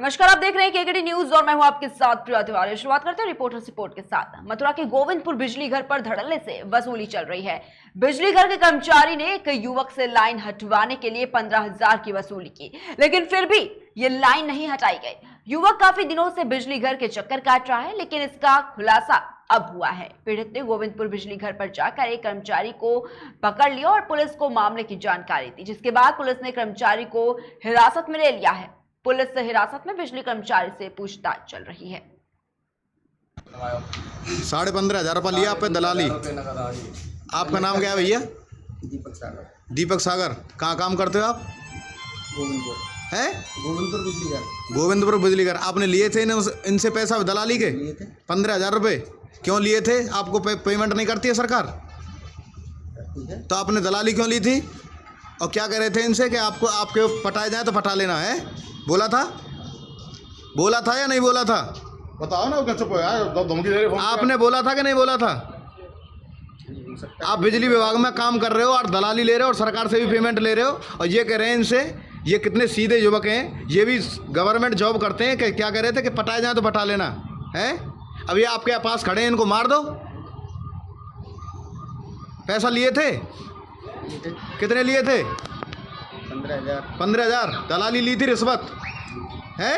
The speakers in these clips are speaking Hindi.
नमस्कार, आप देख रहे हैं केकेडी न्यूज और मैं हूं आपके साथ प्रिया तिवारी। शुरुआत करते हैं रिपोर्टर्स रिपोर्ट के साथ। मथुरा के गोविंदपुर बिजली घर पर धड़ल्ले से वसूली चल रही है। बिजली घर के कर्मचारी ने एक युवक से लाइन हटवाने के लिए 15,000 की वसूली की, लेकिन फिर भी ये लाइन नहीं हटाई गई। युवक काफी दिनों से बिजली घर के चक्कर काट रहा है, लेकिन इसका खुलासा अब हुआ है। पीड़ित ने गोविंदपुर बिजली घर पर जाकर एक कर्मचारी को पकड़ लिया और पुलिस को मामले की जानकारी दी, जिसके बाद पुलिस ने कर्मचारी को हिरासत में ले लिया है। पुलिस से हिरासत में बिजली कर्मचारी से पूछताछ चल रही है। 15,500 रुपया लिया आप पे दलाली। आपका नाम क्या है भैया? दीपक सागर। दीपक सागर, कहाँ काम करते हो आप? गोविंदपुर है गोविंदपुर बिजली घर। गोविंदपुर बिजली घर। आपने लिए थे इनसे पैसा दलाली के? लिए थे 15,000 रुपये। क्यों लिए थे? आपको पेमेंट नहीं करती है सरकार? ठीक है। तो आपने दलाली क्यों ली थी? और क्या कह रहे थे इनसे कि आपको आपके पटाए जाए तो पटा लेना है? बोला था या नहीं बोला था? बताओ ना, चुप हो यार, धमकी दे रहे हो। आपने बोला था कि नहीं बोला था? आप बिजली विभाग में काम कर रहे हो और दलाली ले रहे हो और सरकार से भी पेमेंट ले रहे हो, और ये कह रहे हैं इनसे, ये कितने सीधे युवक हैं, ये भी गवर्नमेंट जॉब करते हैं। कि क्या कह रहे थे कि पटाए जाए तो पटा लेना है? अब ये आपके पास खड़े हैं, इनको मार दो। पैसा लिए थे? कितने लिए थे? 15,000 दलाली ली थी, रिश्वत है।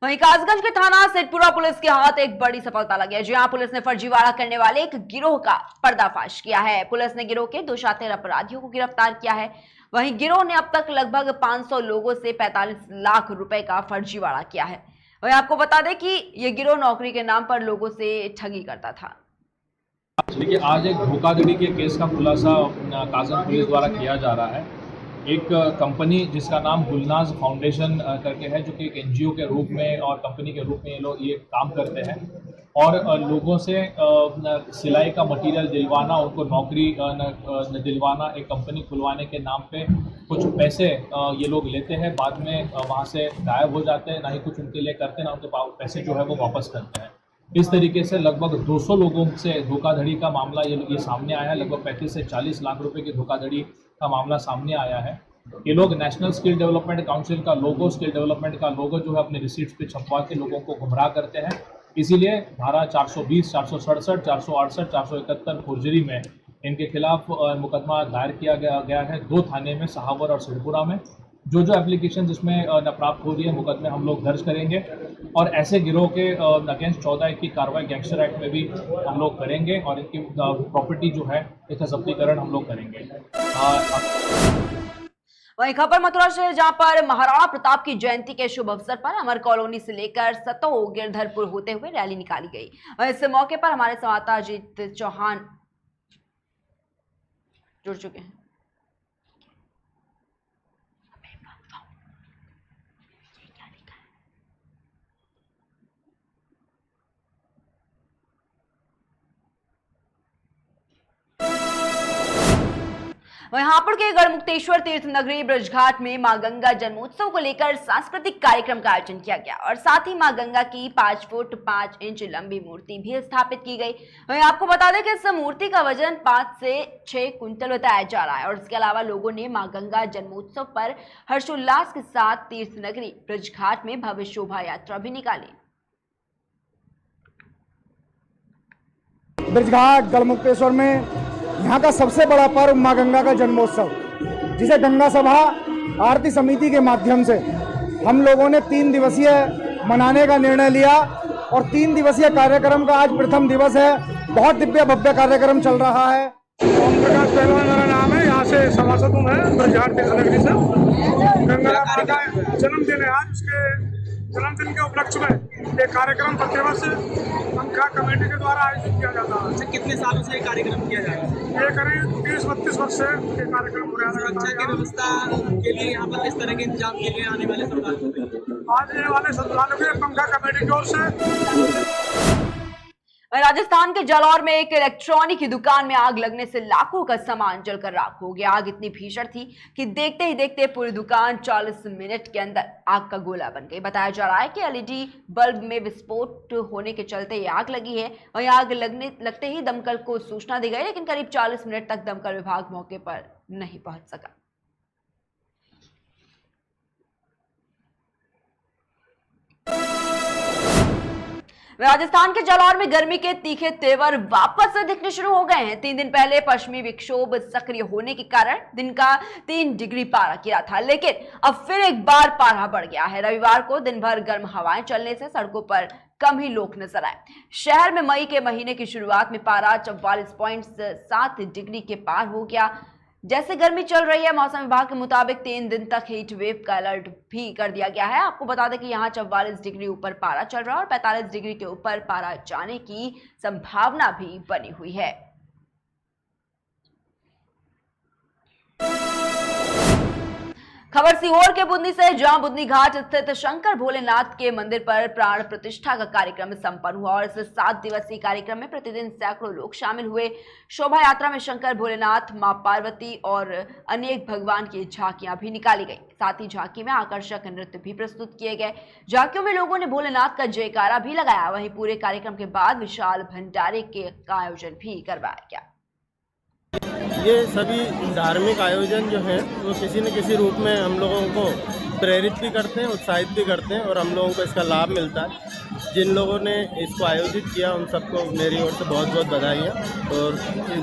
वहीं कासगंज के थाना सिद्धपुरा पुलिस के हाथ एक बड़ी सफलता लगी है। जहां पुलिस ने फर्जीवाड़ा करने वाले एक गिरोह का पर्दाफाश किया है। पुलिस ने गिरोह के 2 शातिर अपराधियों को गिरफ्तार किया है। वहीं गिरोह ने अब तक लगभग 500 लोगों से 45 लाख रुपए का फर्जीवाड़ा किया है। वहीं आपको बता दें कि यह गिरोह नौकरी के नाम पर लोगों से ठगी करता था। देखिए, आज एक धोखाधड़ी के केस का खुलासा कासगंज पुलिस द्वारा किया जा रहा है। एक कंपनी जिसका नाम गुलनाज फाउंडेशन करके है, जो कि एक एनजीओ के रूप में और कंपनी के रूप में ये लोग ये काम करते हैं और लोगों से सिलाई का मटेरियल दिलवाना, उनको नौकरी दिलवाना, एक कंपनी खुलवाने के नाम पे कुछ पैसे ये लोग लेते हैं, बाद में वहाँ से गायब हो जाते हैं। ना ही कुछ उनके लिए करते, ना उनके पैसे जो है वो वापस करते हैं। इस तरीके से लगभग 200 लोगों से धोखाधड़ी का मामला ये सामने आया है। लगभग 35 से 40 लाख रुपए की धोखाधड़ी का मामला सामने आया है। ये लोग नेशनल स्किल डेवलपमेंट काउंसिल का लोगो, स्किल डेवलपमेंट का लोगो जो है अपने रिसीट्स पे छपवा के लोगों को गुमराह करते हैं। इसीलिए धारा 420, 467, 468, 471 फौजरी में इनके खिलाफ मुकदमा दायर किया गया है 2 थाने में, सहावर और सिद्धपुरा में। जो एप्लीकेशन जिसमें प्राप्त हो रही है, मुकदमे हम लोग दर्ज करेंगे और ऐसे गिरोह के अगेंस्ट 14 की कार्रवाई गैंगस्टर एक्ट में भी हम लोग करेंगे और इनकी प्रॉपर्टी जो है इसका जब्तीकरण हम लोग करेंगे। वहीं खबर मथुरा से, जहां पर महाराणा प्रताप की जयंती के शुभ अवसर पर अमर कॉलोनी से लेकर सतो गिरधरपुर होते हुए रैली निकाली गई। और इस मौके पर हमारे संवाददाता अजीत चौहान जुड़ चुके हैं। वहीं हापुड़ के गढ़मुक्तेश्वर तीर्थ नगरी ब्रजघाट में मां गंगा जन्मोत्सव को लेकर सांस्कृतिक कार्यक्रम का आयोजन किया गया और साथ ही मां गंगा की 5 फुट 5 इंच लंबी मूर्ति भी स्थापित की गई। वहीं आपको बता दें कि इस मूर्ति का वजन 5 से 6 क्विंटल बताया जा रहा है। और इसके अलावा लोगों ने मां गंगा जन्मोत्सव पर हर्षोल्लास के साथ तीर्थ नगरी ब्रजघाट में भव्य शोभा यात्रा भी निकाली। ब्रजघाट गढ़मुक्तेश्वर में यहाँ का सबसे बड़ा पर्व माँ गंगा का जन्मोत्सव, जिसे गंगा सभा आरती समिति के माध्यम से हम लोगों ने 3 दिवसीय मनाने का निर्णय लिया और 3 दिवसीय कार्यक्रम का आज प्रथम दिवस है। बहुत दिव्य भव्य कार्यक्रम चल रहा है। ओम प्रकाश पहलवान मेरा नाम है, यहाँ से सभासद हूँ मैं ब्रजघाट तीर्थ नगरी से। गंगा माता का जन्मदिन है आज। उसके जन्मदिन के उपलक्ष्य में एक कार्यक्रम प्रतिवर्ष पंखा कमेटी के द्वारा आयोजित किया जाता है। कितने सालों से ये कार्यक्रम किया जा रहा है? ये करीब 30-32 वर्ष से ये कार्यक्रम हो रहा है। सुरक्षा की व्यवस्था के लिए यहाँ पर किस तरह के इंतजाम किए गए आने वाले श्रद्धालुओं के लिए? आने वाले श्रद्धालुओं के पंखा कमेटी की ओर से। राजस्थान के जालौर में एक इलेक्ट्रॉनिक की दुकान में आग लगने से लाखों का सामान जलकर राख हो गया। आग इतनी भीषण थी कि देखते ही देखते पूरी दुकान 40 मिनट के अंदर आग का गोला बन गई। बताया जा रहा है कि एलईडी बल्ब में विस्फोट होने के चलते ये आग लगी है। वहीं आग लगते ही दमकल को सूचना दी गई, लेकिन करीब 40 मिनट तक दमकल विभाग मौके पर नहीं पहुंच सका। राजस्थान के जालौर में गर्मी के तीखे तेवर वापस से दिखने शुरू हो गए हैं। 3 दिन पहले पश्चिमी विक्षोभ सक्रिय होने के कारण दिन का 3 डिग्री पारा गिरा था, लेकिन अब फिर एक बार पारा बढ़ गया है। रविवार को दिन भर गर्म हवाएं चलने से सड़कों पर कम ही लोग नजर आए। शहर में मई के महीने की शुरुआत में पारा 44.7 डिग्री के पार हो गया। जैसे गर्मी चल रही है, मौसम विभाग के मुताबिक 3 दिन तक हीट वेव का अलर्ट भी कर दिया गया है। आपको बता दें कि यहाँ 44 डिग्री ऊपर पारा चल रहा है और 45 डिग्री के ऊपर पारा जाने की संभावना भी बनी हुई है। खबर सीहोर के बुंदी से, जहां बुंदी घाट स्थित शंकर भोलेनाथ के मंदिर पर प्राण प्रतिष्ठा का कार्यक्रम संपन्न हुआ और इस 7 दिवसीय कार्यक्रम में प्रतिदिन सैकड़ों लोग शामिल हुए। शोभा यात्रा में शंकर भोलेनाथ, मां पार्वती और अनेक भगवान की झांकियां भी निकाली गई। साथ ही झांकी में आकर्षक नृत्य भी प्रस्तुत किए गए। झांकियों में लोगों ने भोलेनाथ का जयकारा भी लगाया। वहीं पूरे कार्यक्रम के बाद विशाल भंडारे का आयोजन भी करवाया गया। ये सभी धार्मिक आयोजन जो हैं वो किसी न किसी रूप में हम लोगों को प्रेरित भी करते हैं, उत्साहित भी करते हैं और हम लोगों को इसका लाभ मिलता है। जिन लोगों ने इसको आयोजित किया उन सबको मेरी ओर से बहुत बहुत बधाइयाँ। और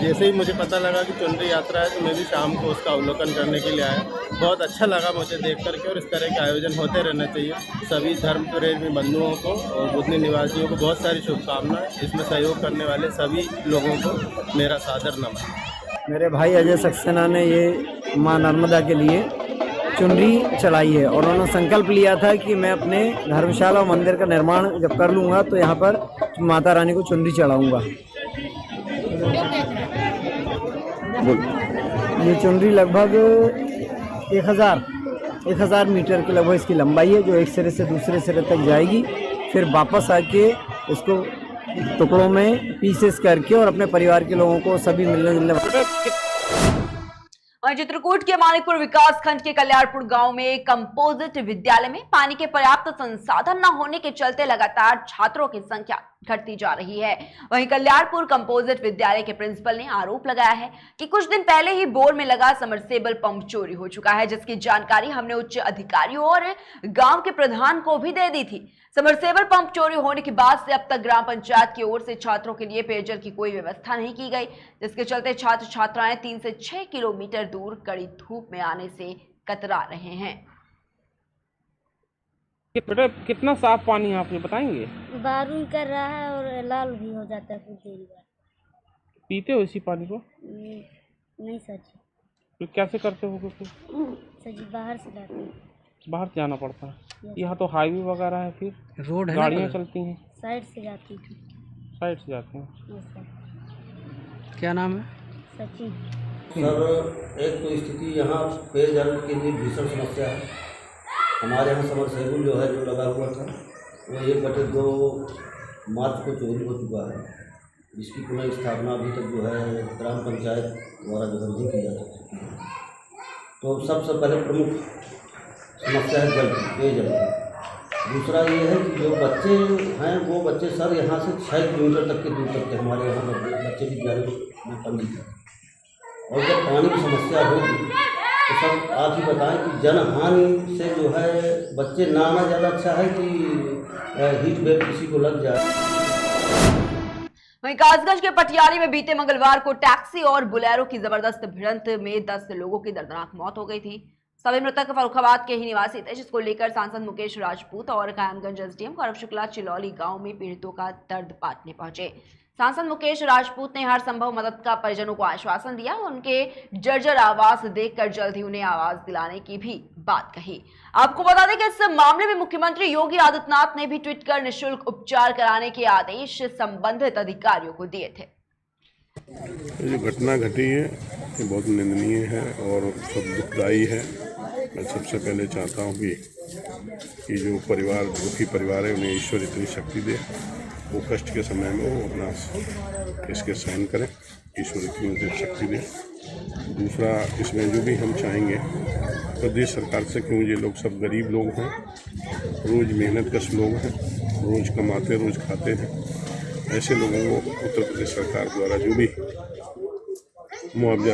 जैसे ही मुझे पता लगा कि चुनरी यात्रा है तो मैं भी शाम को उसका अवलोकन करने के लिए आया। बहुत अच्छा लगा मुझे देख करके और इस तरह के आयोजन होते रहना चाहिए। सभी धर्म प्रेमी बंधुओं को और बुधनी निवासियों को बहुत सारी शुभकामनाएं। इसमें सहयोग करने वाले सभी लोगों को मेरा सादर नमन। मेरे भाई अजय सक्सेना ने ये मां नर्मदा के लिए चुनरी चलाई है और उन्होंने संकल्प लिया था कि मैं अपने धर्मशाला और मंदिर का निर्माण जब कर लूँगा तो यहाँ पर माता रानी को चुनरी चढ़ाऊँगा। ये चुनरी लगभग 1000 मीटर के लगभग इसकी लंबाई है, जो एक सिरे से दूसरे सिरे तक जाएगी। फिर वापस आके इसको टुकड़ों में पीसेस करके और अपने परिवार के लोगों को सभी मिलने जुलने। वहीं चित्रकूट के मानिकपुर विकास खंड के कल्याणपुर गांव में कंपोजिट विद्यालय में पानी के पर्याप्त संसाधन न होने के चलते लगातार छात्रों की संख्या घटती जा रही है। वहीं कल्याणपुर कंपोजिट विद्यालय के प्रिंसिपल ने आरोप लगाया है कि कुछ दिन पहले ही बोर में लगा समरसेबल पंप चोरी हो चुका है, जिसकी जानकारी हमने उच्च अधिकारियों और गांव के प्रधान को भी दे दी थी। समरसेबल पंप चोरी होने के बाद से अब तक ग्राम पंचायत की ओर से छात्रों के लिए पेयजल की कोई व्यवस्था नहीं की गई, जिसके चलते छात्र छात्राएं 3 से 6 किलोमीटर दूर कड़ी धूप में आने से कतरा रहे हैं। बेटा कितना साफ पानी है आप ये बताएंगे? बारिश कर रहा है और लाल भी हो जाता है कुछ देर बाद। पीते हो इसी पानी को? नहीं सर जी। तो कैसे करते हो? सर जी बाहर से लाते हैं। बाहर जाना पड़ता है। यहाँ तो हाईवे वगैरह है, फिर रोड है, गाड़ियाँ चलती हैं। साइड से जाती थी। साइड से जाते हैं। क्या नाम है? सचिन। सर एक तो स्थिति यहाँ पेयजल के लिए भीषण समस्या है। हमारे यहाँ समरसेबुल जो है जो लगा हुआ था वो 1/2 मार्च को चोरी हो चुका है, जिसकी पुनः स्थापना अभी तक जो है ग्राम पंचायत द्वारा जो है नहीं की जा सकती है। तो सबसे पहले प्रमुख समस्या है जल की, पेयजल की। दूसरा ये है कि जो बच्चे हैं वो बच्चे सर यहाँ से 6 किलोमीटर तक के दूर तक के हमारे यहाँ बच्चे विद्यालय में पंडित हैं। और जब पानी की समस्या होगी तो सब आप ही बताएं कि जनहानि से जो है बच्चे ना आना ज़्यादा अच्छा है कि हीट वेव किसी को लग जाए। वहीं कासगंज के पटियाली में बीते मंगलवार को टैक्सी और बुलेरो की जबरदस्त भिड़ंत में 10 लोगों की दर्दनाक मौत हो गई थी। सभी मृतक फर्रुखाबाद के ही निवासी थे, जिसको लेकर सांसद मुकेश राजपूत और कायमगंज एसडीएम गौरव शुक्ला चिलौली गांव में पीड़ितों का दर्द बांटने पहुंचे। सांसद मुकेश राजपूत ने हर संभव मदद का परिजनों को आश्वासन दिया। उनके जर्जर आवास देखकर जल्द ही उन्हें आवास दिलाने की भी बात कही। आपको बता दें कि इस मामले में मुख्यमंत्री योगी आदित्यनाथ ने भी ट्वीट कर निःशुल्क उपचार कराने के आदेश संबंधित अधिकारियों को दिए थे। जो घटना घटी है ये बहुत निंदनीय है और सब दुखदायी है। मैं सबसे पहले चाहता हूँ कि जो परिवार दुखी परिवार है उन्हें ईश्वर इतनी शक्ति दे, वो कष्ट के समय में वो अपना इसके सहन करें, ईश्वर इतनी उसे शक्ति दे। दूसरा इसमें जो भी हम चाहेंगे प्रदेश सरकार से, क्यों ये लोग सब गरीब लोग हैं, रोज़ मेहनतकश लोग हैं, रोज़ कमाते रोज़ खाते हैं, ऐसे लोगों को उत्तर प्रदेश सरकार द्वारा जो भी मुआवजा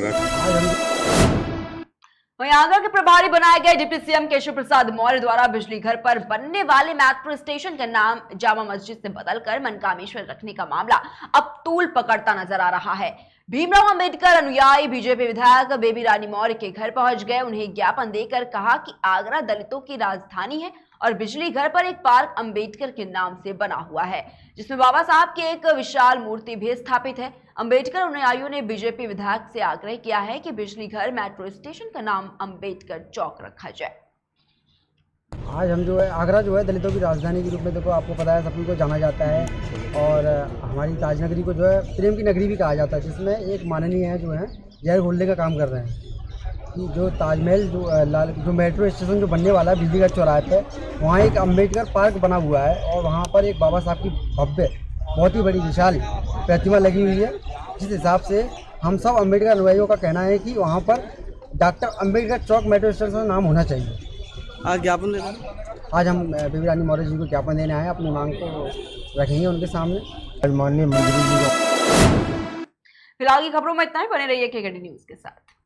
वहीं आगरा के प्रभारी बनाए गए डिप्टी सीएम केशव प्रसाद मौर्य द्वारा बिजली घर पर बनने वाले मेट्रो स्टेशन का नाम जामा मस्जिद से बदलकर मनकामेश्वर रखने का मामला अब तूल पकड़ता नजर आ रहा है। भीमराव अंबेडकर अनुयायी बीजेपी विधायक बेबी रानी मौर्य के घर पहुंच गए। उन्हें ज्ञापन देकर कहा कि आगरा दलितों की राजधानी है और बिजली घर पर एक पार्क अंबेडकर के नाम से बना हुआ है, जिसमें बाबा साहब की एक विशाल मूर्ति भी स्थापित है। अंबेडकर अनुयायियों ने बीजेपी विधायक से आग्रह किया है कि बिजली घर मेट्रो स्टेशन का नाम अंबेडकर चौक रखा जाए। आज हम जो है आगरा जो है दलितों की राजधानी के रूप में, देखो आपको पता है सभी को जाना जाता है, और हमारी ताजनगरी को जो है प्रेम की नगरी भी कहा जाता है, जिसमें एक माननीय है जो है जहर घोलने का काम कर रहे हैं कि जो ताजमहल जो मेट्रो स्टेशन जो बनने वाला है बिजली घर चौराहे पे, वहाँ एक अंबेडकर पार्क बना हुआ है और वहाँ पर एक बाबा साहब की भव्य बहुत ही बड़ी विशाल प्रतिमा लगी हुई है, जिस हिसाब से हम सब अंबेडकर अनुयायियों का कहना है कि वहाँ पर डॉक्टर अंबेडकर चौक मेट्रो स्टेशन का नाम होना चाहिए। आज ज्ञापन देना, आज हम बेबी रानी मौर्य जी को ज्ञापन देने आए, अपनी मांग को रखेंगे उनके सामने। माननीय मंत्री जी को फिलहाल की खबरों में इतना ही। बने रहिए KKD न्यूज के साथ।